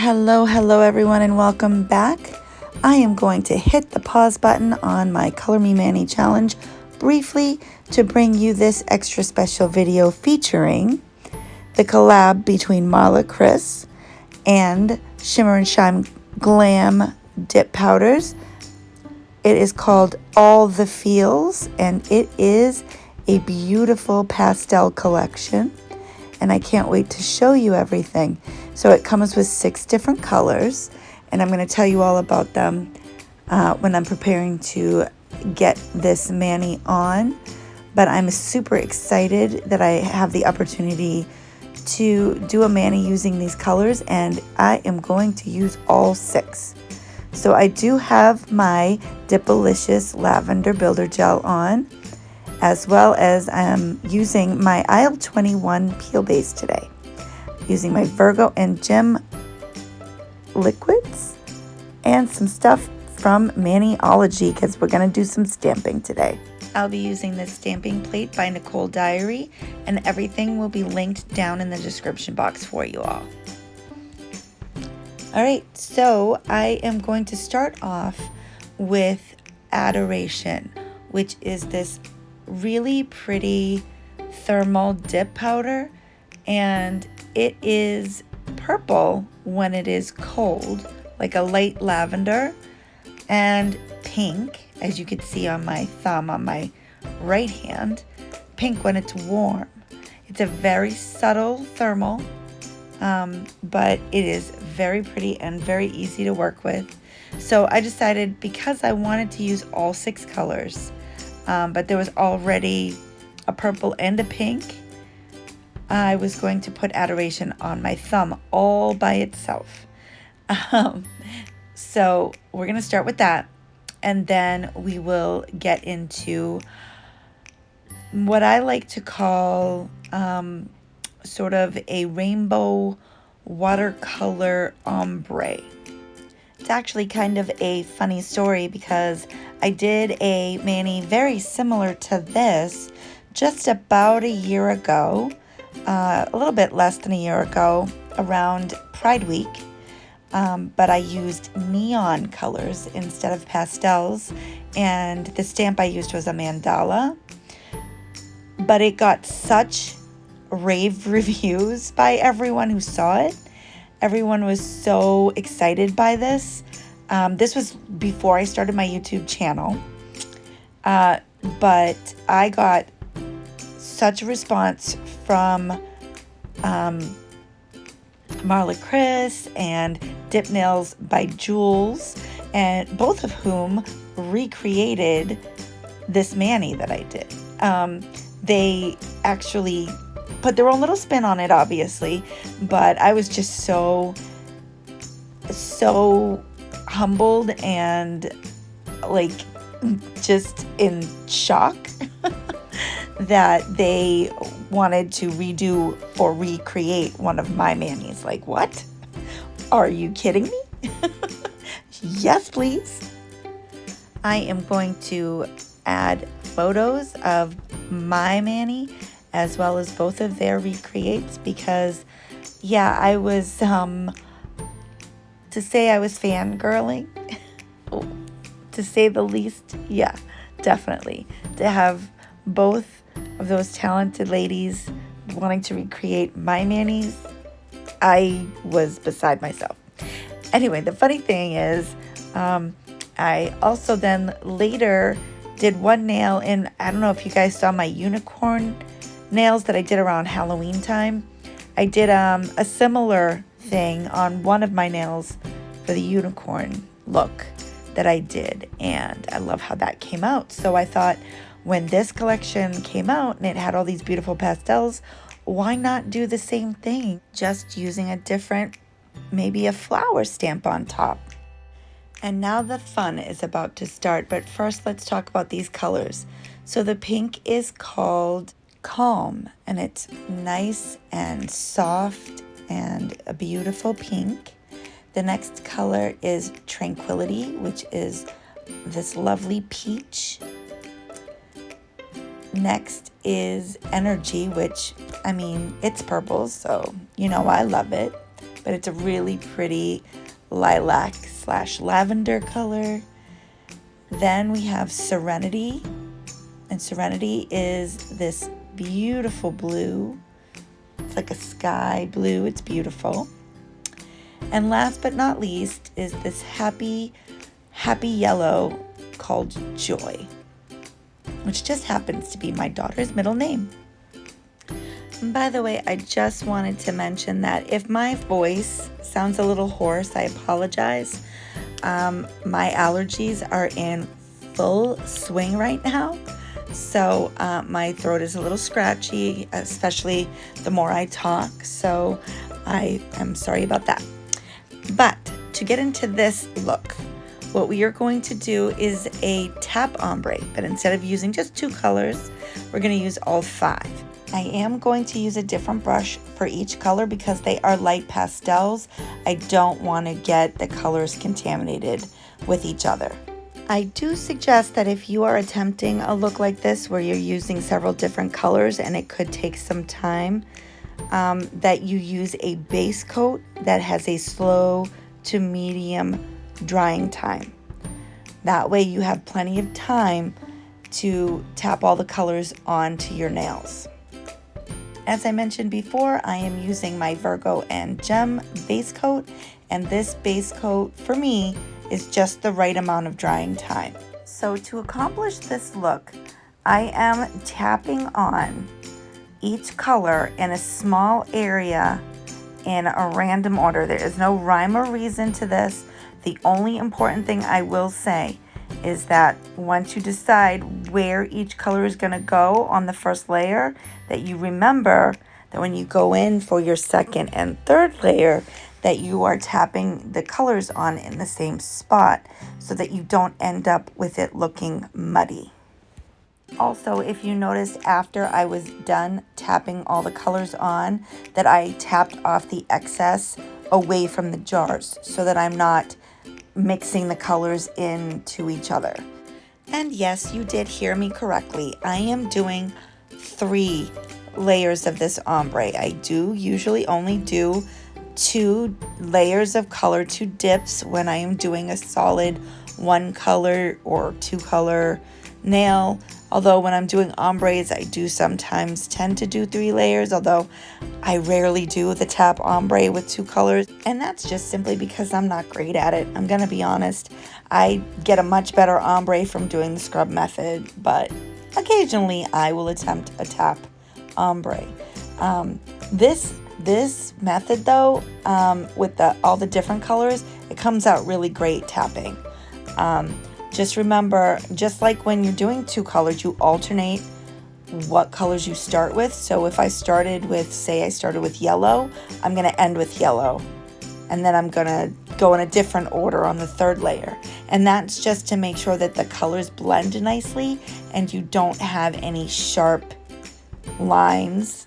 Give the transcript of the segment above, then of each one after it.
Hello everyone, and welcome back. I am going to hit the pause button on my Color Me Mani challenge briefly to bring you this extra special video featuring the collab between Marla, Kris, and Shimmer and Shine Glam dip powders. It is called All the Feels, and it is a beautiful pastel collection, and I can't wait to show you everything. So it comes with 6 different colors, and I'm going to tell you all about them when I'm preparing to get this mani on. But I'm super excited that I have the opportunity to do a mani using these colors, and I am going to use all 6. So I do have my Beauty-RECHARGEABLE Lavender Builder Gel on, as well as I'm using my L08 Peel Base today, using my Virgo and Gem liquids and some stuff from Maniology because we're going to do some stamping today. I'll be using this stamping plate by Nicole Diary, and everything will be linked down in the description box for you all. Alright, so I am going to start off with Adoration, which is this really pretty thermal dip powder, and it is purple when it is cold, like a light lavender, and pink, as you can see on my thumb on my right hand, pink when it's warm. It's a very subtle thermal, but it is very pretty and very easy to work with. So I decided, because I wanted to use all 6 colors, but there was already a purple and a pink, I was going to put Adoration on my thumb all by itself. So we're going to start with that, and then we will get into what I like to call sort of a rainbow watercolor ombre. It's actually kind of a funny story because I did a mani very similar to this just about a year ago, a little bit less than a year ago, around Pride Week, but I used neon colors instead of pastels, and the stamp I used was a mandala, but it got such rave reviews by everyone who saw it. Everyone was so excited by this. This was before I started my YouTube channel, but I got such a response from Marla, Kris, and Dip Nails by Jules, and both of whom recreated this mani that I did. They actually put their own little spin on it, obviously, but I was just so humbled and like just in shock that they wanted to redo or recreate one of my manis. Like, what? Are you kidding me? Yes, please. I am going to add photos of my mani as well as both of their recreates, because yeah, I was to say I was fangirling to say the least. Yeah, definitely, to have both of those talented ladies wanting to recreate my manis, I was beside myself. Anyway, the funny thing is, I also then later did one nail in, I don't know if you guys saw my unicorn nails that I did around Halloween time. I did a similar thing on one of my nails for the unicorn look that I did, and I love how that came out. So I thought, when this collection came out and it had all these beautiful pastels, why not do the same thing, just using a different, maybe a flower stamp on top? And now the fun is about to start, but first let's talk about these colors. So the pink is called Calm, and it's nice and soft and a beautiful pink. The next color is Tranquility, which is this lovely peach. Next is Energy, which, I mean, it's purple, so you know I love it. but it's a really pretty lilac / lavender color. Then we have Serenity, and Serenity is this beautiful blue. It's like a sky blue. It's beautiful. And last but not least is this happy yellow called Joy, which just happens to be my daughter's middle name. And by the way, I just wanted to mention that if my voice sounds a little hoarse, I apologize. My allergies are in full swing right now, so my throat is a little scratchy, especially the more I talk, so I am sorry about that. But to get into this look, what we are going to do is a tap ombre, but instead of using just 2 colors, we're going to use all 5. I am going to use a different brush for each color because they are light pastels. I don't want to get the colors contaminated with each other. I do suggest that if you are attempting a look like this where you're using several different colors and it could take some time, that you use a base coat that has a slow to medium drying time. That way you have plenty of time to tap all the colors onto your nails. As I mentioned before, I am using my Virgo Gem base coat, and this base coat for me is just the right amount of drying time. So to accomplish this look, I am tapping on each color in a small area in a random order. There is no rhyme or reason to this. The only important thing I will say is that once you decide where each color is going to go on the first layer, that you remember that when you go in for your second and third layer, that you are tapping the colors on in the same spot so that you don't end up with it looking muddy. Also, if you noticed after I was done tapping all the colors on, that I tapped off the excess away from the jars so that I'm not mixing the colors into each other. And yes, you did hear me correctly. I am doing 3 layers of this ombre. I do usually only do 2 layers of color, 2 dips when I am doing a solid 1 color or 2 color nail. Although when I'm doing ombres, I do sometimes tend to do 3 layers, although I rarely do the tap ombre with 2 colors. And that's just simply because I'm not great at it. I'm gonna be honest. I get a much better ombre from doing the scrub method, but occasionally I will attempt a tap ombre. This method though, with all the different colors, it comes out really great tapping. Just remember, just like when you're doing 2 colors, you alternate what colors you start with. So if I started with, say I started with yellow, I'm going to end with yellow. And then I'm going to go in a different order on the 3rd layer. And that's just to make sure that the colors blend nicely and you don't have any sharp lines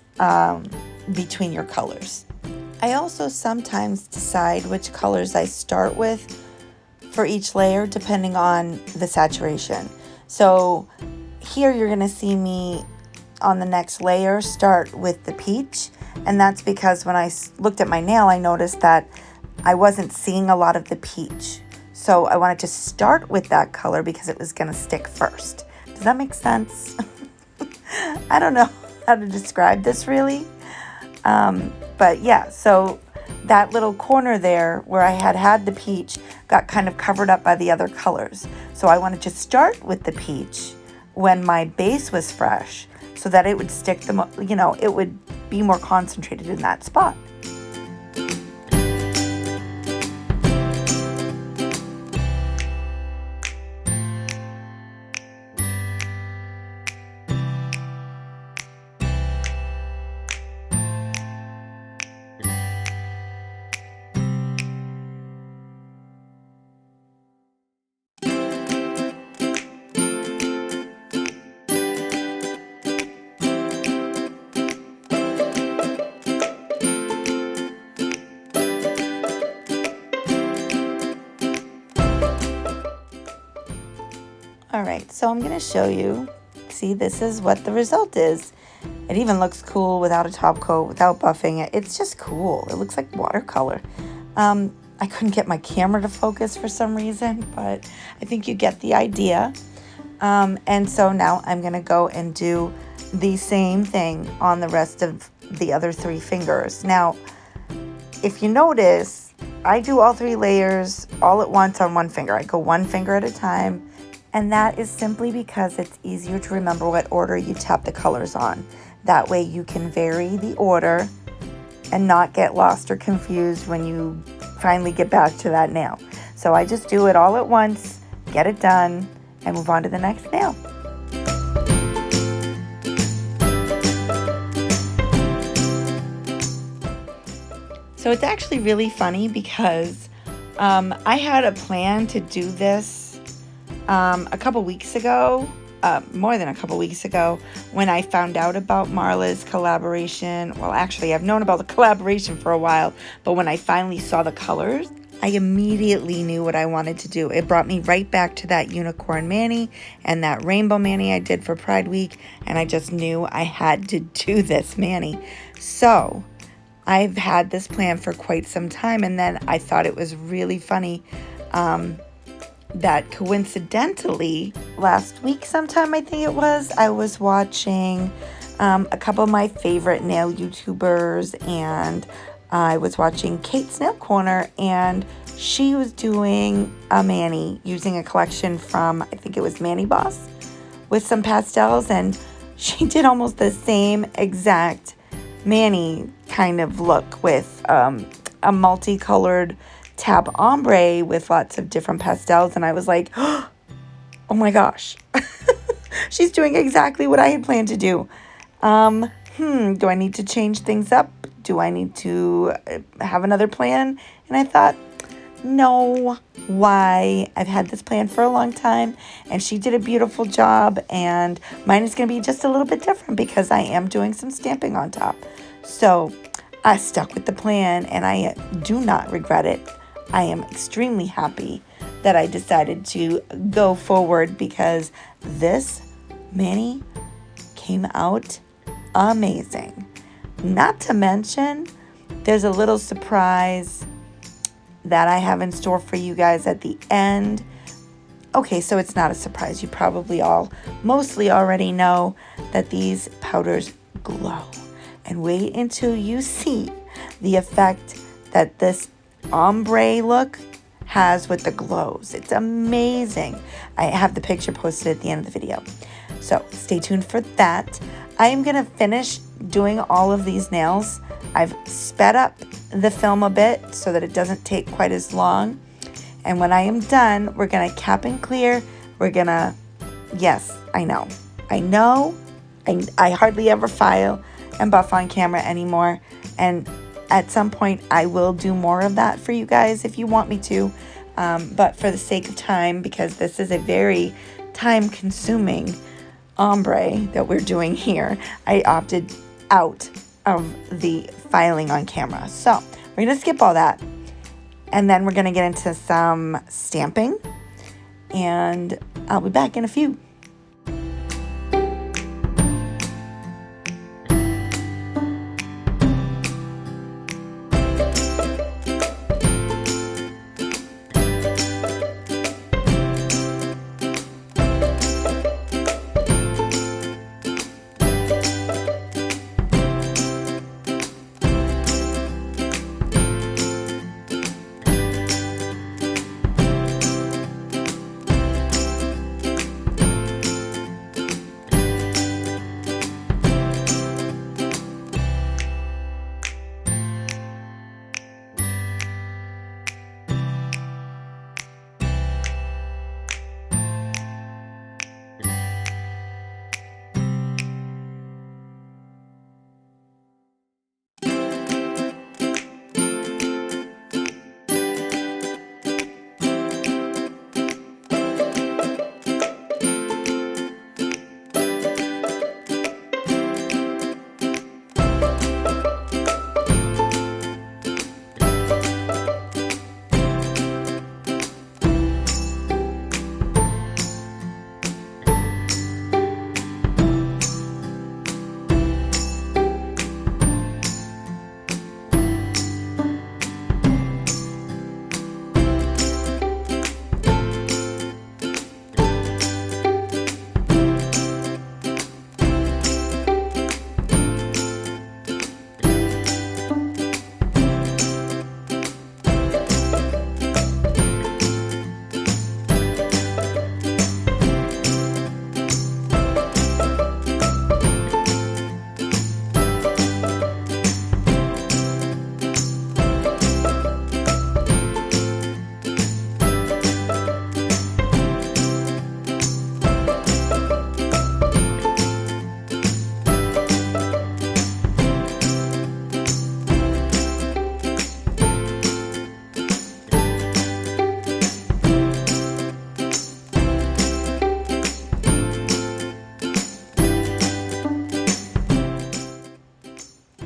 between your colors. I also sometimes decide which colors I start with for each layer depending on the saturation. So here you're going to see me on the next layer start with the peach, and that's because when I looked at my nail I noticed that I wasn't seeing a lot of the peach. So I wanted to start with that color because it was going to stick first. Does that make sense? I don't know how to describe this really. But yeah, so that little corner there where I had the peach got kind of covered up by the other colors. So I wanted to start with the peach when my base was fresh so that it would stick it would be more concentrated in that spot. All right, so I'm going to show you. See, this is what the result is. It even looks cool without a top coat, without buffing it. It's just cool. It looks like watercolor. I couldn't get my camera to focus for some reason, but I think you get the idea. And so now I'm going to go and do the same thing on the rest of the other 3 fingers. Now, if you notice, I do all 3 layers all at once on one finger. I go one finger at a time, and that is simply because it's easier to remember what order you tap the colors on. That way you can vary the order and not get lost or confused when you finally get back to that nail. So I just do it all at once, get it done, and move on to the next nail. So it's actually really funny because I had a plan to do this a couple weeks ago, more than a couple weeks ago, when I found out about Marla's collaboration. Well, actually, I've known about the collaboration for a while, but when I finally saw the colors, I immediately knew what I wanted to do. It brought me right back to that unicorn mani and that rainbow mani I did for Pride Week, and I just knew I had to do this mani. So I've had this plan for quite some time, and then I thought it was really funny that coincidentally last week sometime, I think it was, I was watching a couple of my favorite nail YouTubers, and I was watching Kate's Nail Corner, and she was doing a mani using a collection from, I think it was Mani Boss, with some pastels, and she did almost the same exact mani kind of look with a multicolored tab ombre with lots of different pastels, and I was like, oh my gosh, she's doing exactly what I had planned to do. Do I need to change things up? Do I need to have another plan? And I thought, no, why? I've had this plan for a long time, and she did a beautiful job, and mine is going to be just a little bit different because I am doing some stamping on top. So I stuck with the plan, and I do not regret it. I am extremely happy that I decided to go forward because this mani came out amazing. Not to mention, there's a little surprise that I have in store for you guys at the end. Okay, so it's not a surprise. You probably all mostly already know that these powders glow. And wait until you see the effect that this ombre look has with the glows. It's amazing. I have the picture posted at the end of the video. So stay tuned for that. I am going to finish doing all of these nails. I've sped up the film a bit so that it doesn't take quite as long. And when I am done, we're going to cap and clear. We're going to, yes, I know. I hardly ever file and buff on camera anymore. And at some point, I will do more of that for you guys if you want me to. But for the sake of time, because this is a very time-consuming ombre that we're doing here, I opted out of the filing on camera. So we're going to skip all that. And then we're going to get into some stamping. And I'll be back in a few.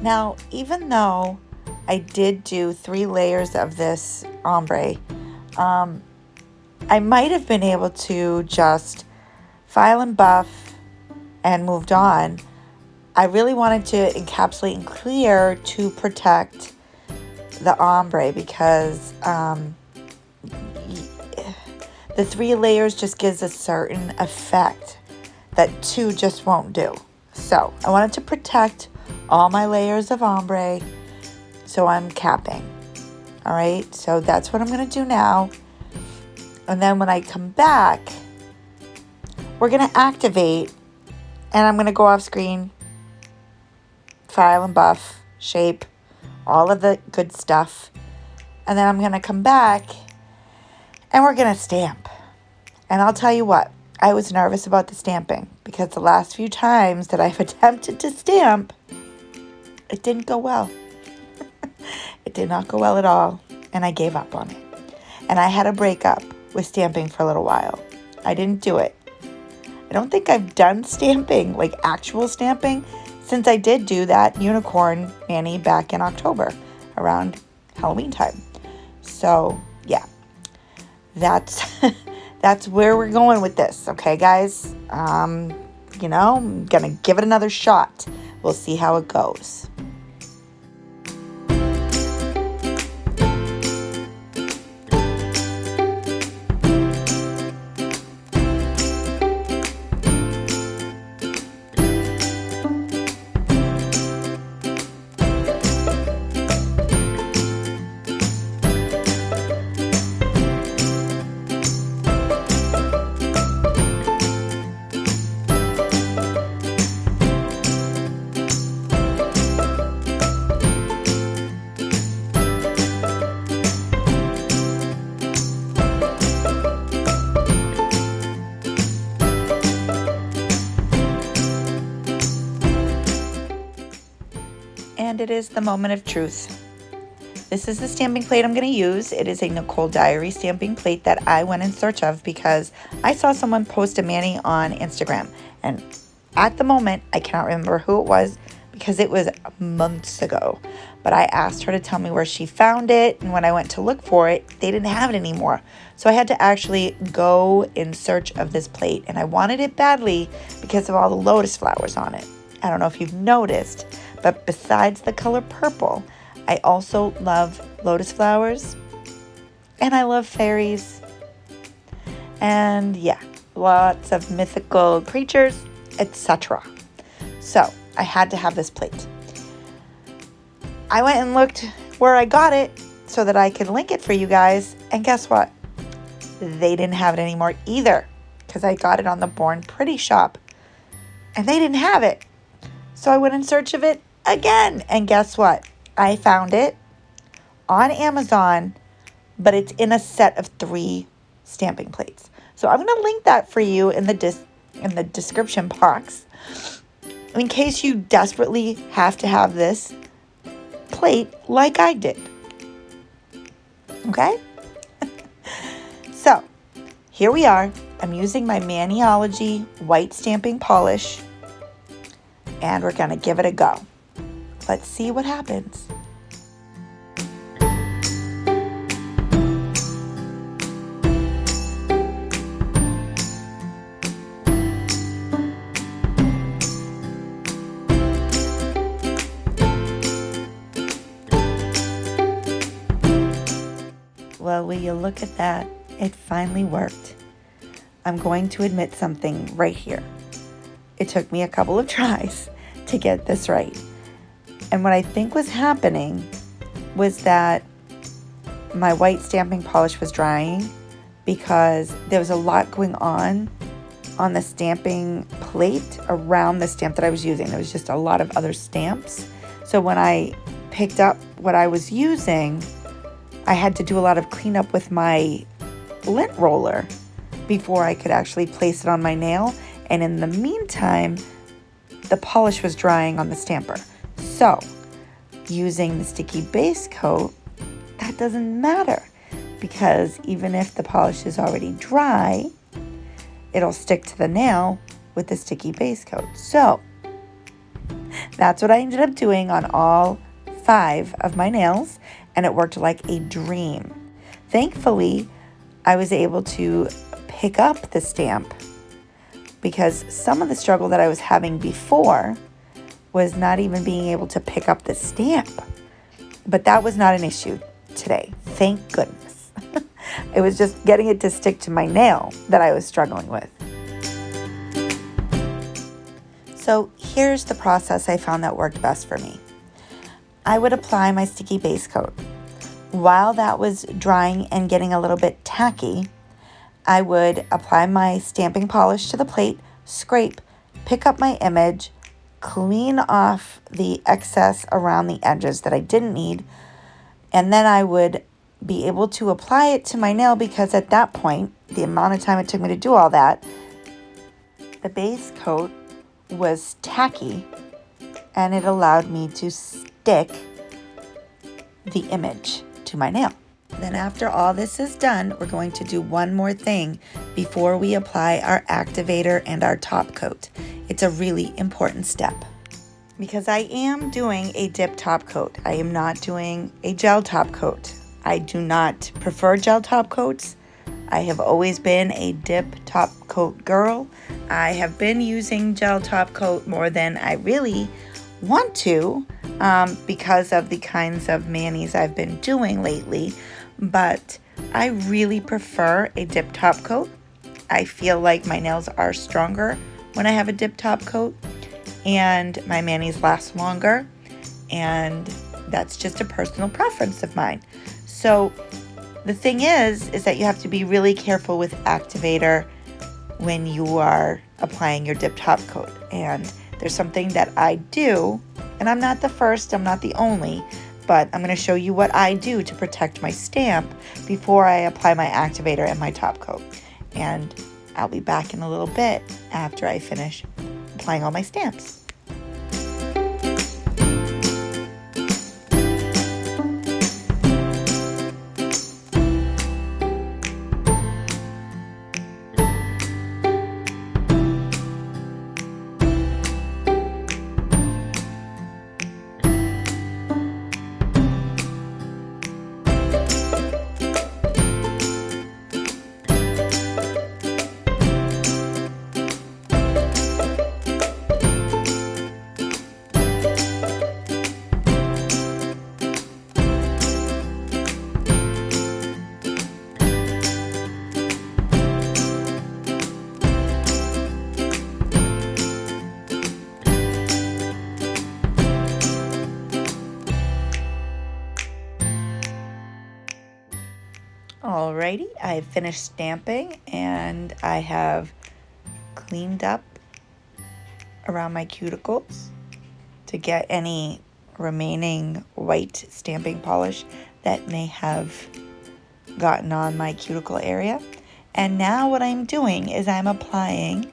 Now, even though I did do 3 layers of this ombre, I might have been able to just file and buff and moved on. I really wanted to encapsulate and clear to protect the ombre because the 3 layers just gives a certain effect that 2 just won't do. So I wanted to protect all my layers of ombre, so I'm capping. All right, so that's what I'm gonna do now. And then when I come back, we're gonna activate, and I'm gonna go off screen, file and buff, shape, all of the good stuff. And then I'm gonna come back and we're gonna stamp. And I'll tell you what, I was nervous about the stamping because the last few times that I've attempted to stamp, it didn't go well. It did not go well at all, and I gave up on it. And I had a breakup with stamping for a little while. I didn't do it. I don't think I've done stamping, like actual stamping, since I did do that unicorn mani back in October around Halloween time. So yeah, that's that's where we're going with this. Okay, guys, you know, I'm gonna give it another shot. We'll see how it goes. And it is the moment of truth. This is the stamping plate I'm going to use. It is a Nicole Diary stamping plate that I went in search of because I saw someone post a mani on Instagram. And at the moment, I cannot remember who it was because it was months ago. But I asked her to tell me where she found it. And when I went to look for it, they didn't have it anymore. So I had to actually go in search of this plate. And I wanted it badly because of all the lotus flowers on it. I don't know if you've noticed, but besides the color purple, I also love lotus flowers and I love fairies and yeah, lots of mythical creatures, etc. So I had to have this plate. I went and looked where I got it so that I could link it for you guys, and guess what? They didn't have it anymore either because I got it on the Born Pretty shop and they didn't have it. So I went in search of it again, and guess what? I found it on Amazon, but it's in a set of 3 stamping plates. So I'm going to link that for you in the description box in case you desperately have to have this plate like I did. Okay? So here we are. I'm using my Maniology white stamping polish, and we're going to give it a go. Let's see what happens. Well, will you look at that? It finally worked. I'm going to admit something right here. It took me a couple of tries to get this right. And what I think was happening was that my white stamping polish was drying because there was a lot going on the stamping plate around the stamp that I was using. There was just a lot of other stamps. So when I picked up what I was using, I had to do a lot of cleanup with my lint roller before I could actually place it on my nail. And in the meantime, the polish was drying on the stamper. So, using the sticky base coat, that doesn't matter because even if the polish is already dry, it'll stick to the nail with the sticky base coat. So, That's what I ended up doing on all 5 of my nails, and it worked like a dream. Thankfully, I was able to pick up the stamp because some of the struggle that I was having before was not even being able to pick up the stamp. But that was not an issue today, thank goodness. It was just getting it to stick to my nail that I was struggling with. So here's the process I found that worked best for me. I would apply my sticky base coat. While that was drying and getting a little bit tacky, I would apply my stamping polish to the plate, scrape, pick up my image, clean off the excess around the edges that I didn't need, and then I would be able to apply it to my nail because at that point, the amount of time it took me to do all that, the base coat was tacky and it allowed me to stick the image to my nail. Then after all this is done, we're going to do one more thing before we apply our activator and our top coat. It's a really important step because I am doing a dip top coat. I am not doing a gel top coat. I do not prefer gel top coats. I have always been a dip top coat girl. I have been using gel top coat more than I really want to because of the kinds of manis I've been doing lately. But I really prefer a dip top coat. I feel like my nails are stronger when I have a dip top coat and my manis last longer, and that's just a personal preference of mine. So the thing is that you have to be really careful with activator when you are applying your dip top coat. And there's something that I do, and I'm not the first, I'm not the only, but I'm going to show you what I do to protect my stamp before I apply my activator and my top coat. And I'll be back in a little bit after I finish applying all my stamps. Alrighty, I've finished stamping and I have cleaned up around my cuticles to get any remaining white stamping polish that may have gotten on my cuticle area. And now what I'm doing is I'm applying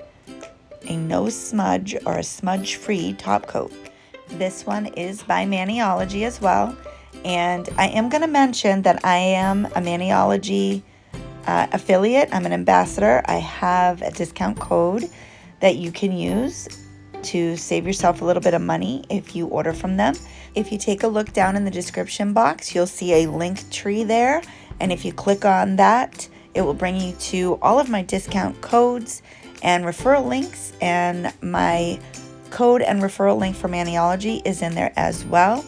a no smudge or a smudge free top coat. This one is by Maniology as well. And I am going to mention that I am a Maniology affiliate. I'm an ambassador. I have a discount code that you can use to save yourself a little bit of money if you order from them. If you take a look down in the description box, you'll see a link tree there. And if you click on that, it will bring you to all of my discount codes and referral links. And my code and referral link for Maniology is in there as well.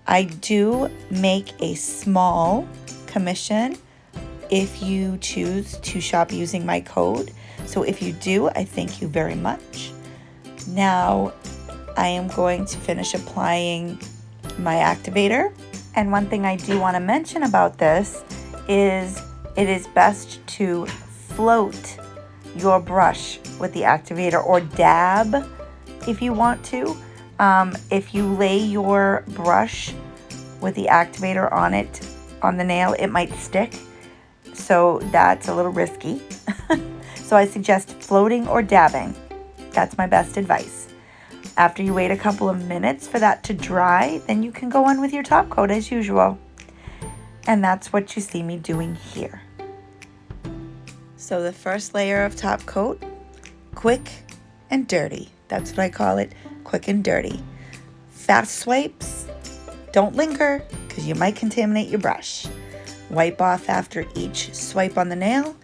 I do make a small commission if you choose to shop using my code. So if you do, I thank you very much. Now I am going to finish applying my activator. And one thing I do want to mention about this is it is best to float your brush with the activator or dab if you want to. If you lay your brush with the activator on it, on the nail, it might stick. So that's a little risky. So I suggest floating or dabbing. That's my best advice. After you wait a couple of minutes for that to dry, then you can go on with your top coat as usual. And that's what you see me doing here. So the first layer of top coat, quick and dirty. That's what I call it, quick and dirty. fast swipes. Don't linger, because you might contaminate your brush. Wipe off after each swipe on the nail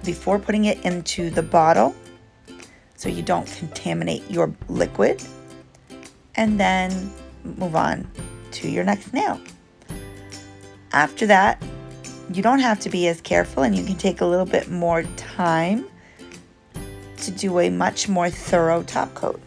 before putting it into the bottle so you don't contaminate your liquid. And then move on to your next nail. After that, you don't have to be as careful, and you can take a little bit more time to do a much more thorough top coat.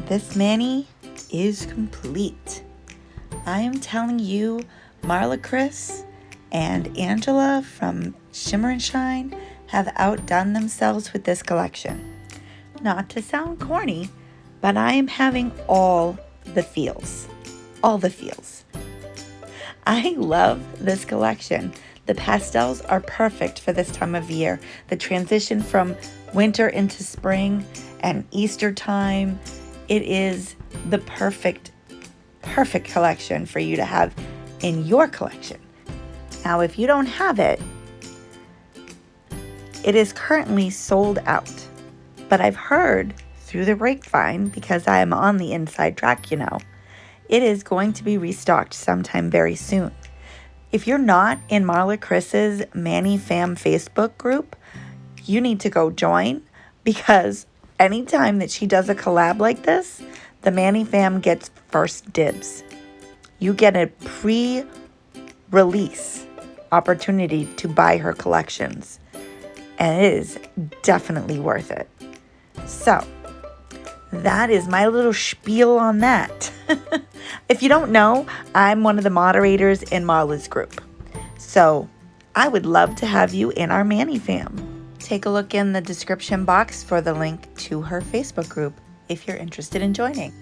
This mani is complete. I am telling you, Marla, Kris, and Angela from Shimmer and Shine have outdone themselves with this collection. Not to sound corny, but I am having all the feels. All the feels. I love this collection. The pastels are perfect for this time of year. The transition from winter into spring and Easter time. It is the perfect collection for you to have in your collection. Now, if you don't have it, it is currently sold out. But I've heard through the grapevine, because I am on the inside track, you know, it is going to be restocked sometime very soon. If you're not in Marla Kris's Mani Fam Facebook group, you need to go join, because anytime that she does a collab like this, the Mani Fam gets first dibs. You get a pre-release opportunity to buy her collections, and it is definitely worth it. So, that is my little spiel on that. If you don't know, I'm one of the moderators in Marla's group. So, I would love to have you in our Mani Fam. Take a look in the description box for the link to her Facebook group if you're interested in joining.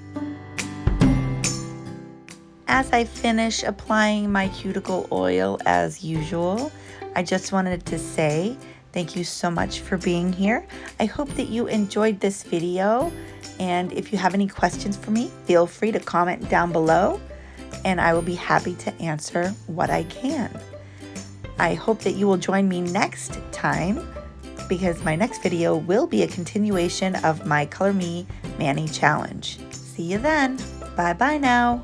As I finish applying my cuticle oil as usual, I just wanted to say thank you so much for being here. I hope that you enjoyed this video, and if you have any questions for me, feel free to comment down below, and I will be happy to answer what I can. I hope that you will join me next time, because my next video will be a continuation of my Color Me Mani Challenge. See you then. Bye-bye now.